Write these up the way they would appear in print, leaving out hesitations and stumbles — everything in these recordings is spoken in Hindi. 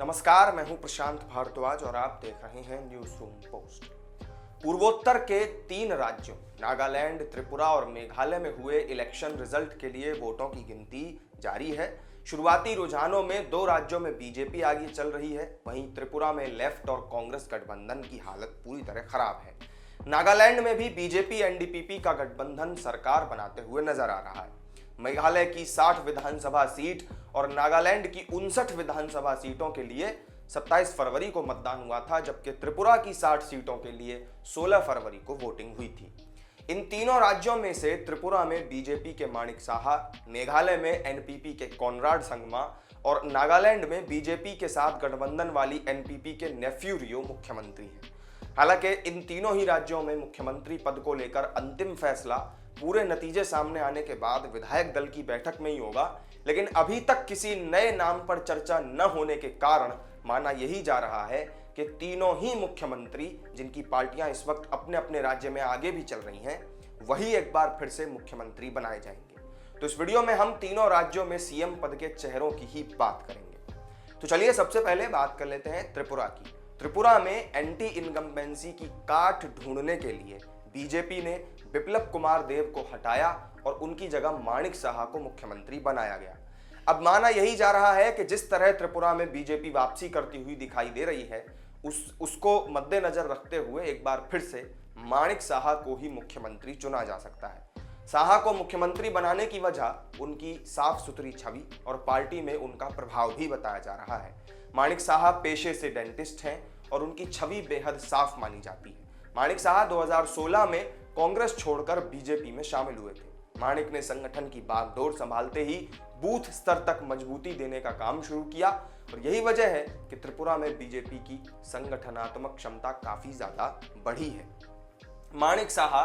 नमस्कार, मैं हूं प्रशांत भारद्वाज और आप देख रहे हैं न्यूज रूम पोस्ट। पूर्वोत्तर के 3 राज्यों नागालैंड, त्रिपुरा और मेघालय में हुए इलेक्शन रिजल्ट के लिए वोटों की गिनती जारी है। शुरुआती रुझानों में 2 राज्यों में बीजेपी आगे चल रही है, वहीं त्रिपुरा में लेफ्ट और कांग्रेस गठबंधन की हालत पूरी तरह खराब है। नागालैंड में भी बीजेपी एनडीपीपी का गठबंधन सरकार बनाते हुए नजर आ रहा है। मेघालय की 60 विधानसभा सीट और नागालैंड की 59 विधानसभा सीटों के लिए 27 फरवरी को मतदान हुआ था, जबकि त्रिपुरा की 60 सीटों के लिए 16 फरवरी को वोटिंग हुई थी। इन तीनों राज्यों में से त्रिपुरा में बीजेपी के माणिक साहा, मेघालय में एनपीपी के कॉनराड संगमा और नागालैंड में बीजेपी के साथ गठबंधन वाली एनपीपी के नेफ्यू रियो मुख्यमंत्री हैं। हालांकि इन तीनों ही राज्यों में मुख्यमंत्री पद को लेकर अंतिम फैसला पूरे नतीजे सामने आने के बाद विधायक दल की बैठक में ही होगा, लेकिन अभी तक किसी नए नाम पर चर्चा न होने के कारण माना यही जा रहा है कि तीनों ही मुख्यमंत्री, जिनकी पार्टियां इस वक्त अपने अपने राज्य में आगे भी चल रही हैं, वही एक बार फिर से मुख्यमंत्री बनाए जाएंगे। तो इस वीडियो में हम तीनों राज्यों में सीएम पद के चेहरों की ही बात करेंगे। तो चलिए सबसे पहले बात कर लेते हैं त्रिपुरा की। त्रिपुरा में एंटी इनकम्बेंसी की काट ढूंढने के लिए बीजेपी ने बिप्लब कुमार देव को हटाया और उनकी जगह माणिक साहा को मुख्यमंत्री बनाया गया। अब माना यही जा रहा है कि जिस तरह त्रिपुरा में बीजेपी वापसी करती हुई दिखाई दे रही है, उसको मद्देनजर रखते हुए एक बार फिर से माणिक साहा को ही मुख्यमंत्री चुना जा सकता है। साहा को मुख्यमंत्री बनाने की वजह उनकी साफ सुथरी छवि और पार्टी में उनका प्रभाव भी बताया जा रहा है। माणिक साहा पेशे से डेंटिस्ट हैं और उनकी छवि बेहद साफ मानी जाती है। माणिक साहा 2016 में कांग्रेस छोड़कर बीजेपी में शामिल हुए थे। माणिक ने संगठन की बागडोर संभालते ही बूथ स्तर तक मजबूती देने का काम शुरू किया और यही वजह है कि त्रिपुरा में बीजेपी की संगठनात्मक क्षमता काफी ज्यादा बढ़ी है। माणिक साहा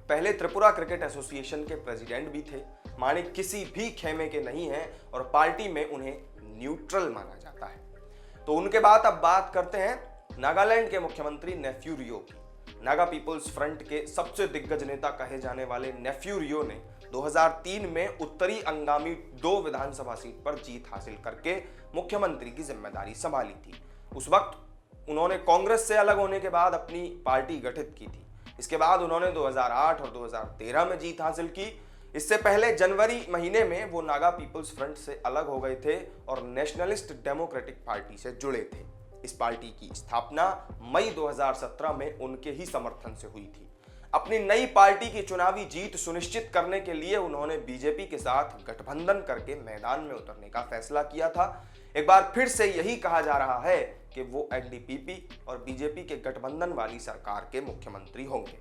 पहले त्रिपुरा क्रिकेट एसोसिएशन के प्रेसिडेंट भी थे। माणिक किसी भी खेमे के नहीं हैं और पार्टी में उन्हें न्यूट्रल माना जाता है। तो उनके बाद अब बात करते हैं नागालैंड के मुख्यमंत्री नेफ्यू रियो की। नागा पीपुल्स फ्रंट के सबसे दिग्गज नेता कहे जाने वाले नेफ्यू रियो ने 2003 में उत्तरी अंगामी 2 विधानसभा सीट पर जीत हासिल करके मुख्यमंत्री की जिम्मेदारी संभाली थी। उस वक्त उन्होंने कांग्रेस से अलग होने के बाद अपनी पार्टी गठित की थी। इसके बाद उन्होंने 2008 और 2013 में जीत हासिल की। इससे पहले जनवरी महीने में वो नागा पीपुल्स फ्रंट से अलग हो गए थे और नेशनलिस्ट डेमोक्रेटिक पार्टी से जुड़े थे। इस पार्टी की स्थापना मई 2017 में उनके ही समर्थन से हुई थी। अपनी नई पार्टी की चुनावी जीत सुनिश्चित करने के लिए उन्होंने बीजेपी के साथ गठबंधन करके मैदान में उतरने का फैसला किया था। एक बार फिर से यही कहा जा रहा है कि वो एनडीपीपी और बीजेपी के गठबंधन वाली सरकार के मुख्यमंत्री होंगे।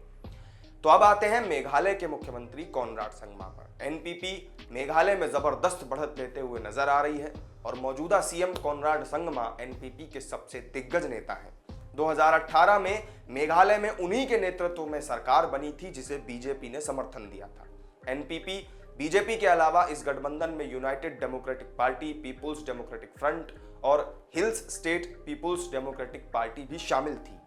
तो अब आते हैं मेघालय के मुख्यमंत्री कॉनराड संगमा पर। एनपीपी मेघालय में जबरदस्त बढ़त लेते हुए नजर आ रही है और मौजूदा सीएम कॉनराड संगमा एनपीपी के सबसे दिग्गज नेता हैं। 2018 में मेघालय में उन्हीं के नेतृत्व में सरकार बनी थी जिसे बीजेपी ने समर्थन दिया था। एनपीपी बीजेपी के अलावा इस गठबंधन में United Democratic Party, People's Democratic Front और Hills State People's Democratic Party भी शामिल थी।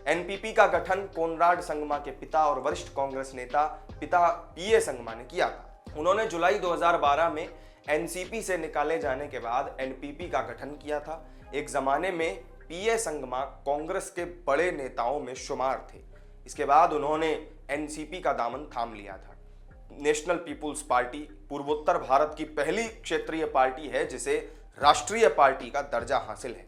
एनपीपी का गठन कॉनराड संगमा के पिता और वरिष्ठ कांग्रेस नेता पिता पीए संगमा ने किया था। उन्होंने जुलाई 2012 में एनसीपी से निकाले जाने के बाद एनपीपी का गठन किया था। एक जमाने में पीए संगमा कांग्रेस के बड़े नेताओं में शुमार थे। इसके बाद उन्होंने एनसीपी का दामन थाम लिया था। नेशनल पीपुल्स पार्टी पूर्वोत्तर भारत की पहली क्षेत्रीय पार्टी है जिसे राष्ट्रीय पार्टी का दर्जा हासिल है।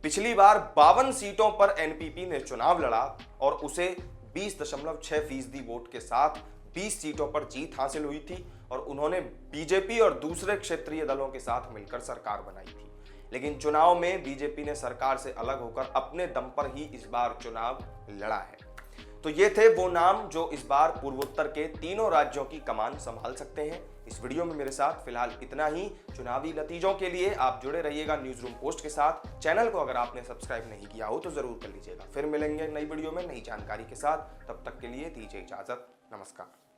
पिछली बार 52 सीटों पर एनपीपी ने चुनाव लड़ा और उसे 20.6% वोट के साथ 20 सीटों पर जीत हासिल हुई थी और उन्होंने बीजेपी और दूसरे क्षेत्रीय दलों के साथ मिलकर सरकार बनाई थी। लेकिन चुनाव में बीजेपी ने सरकार से अलग होकर अपने दम पर ही इस बार चुनाव लड़ा है। तो ये थे वो नाम जो इस बार पूर्वोत्तर के तीनों राज्यों की कमान संभाल सकते हैं। इस वीडियो में मेरे साथ फिलहाल इतना ही। चुनावी नतीजों के लिए आप जुड़े रहिएगा न्यूज रूम पोस्ट के साथ। चैनल को अगर आपने सब्सक्राइब नहीं किया हो तो जरूर कर लीजिएगा। फिर मिलेंगे नई वीडियो में नई जानकारी के साथ। तब तक के लिए दीजिए इजाजत। नमस्कार।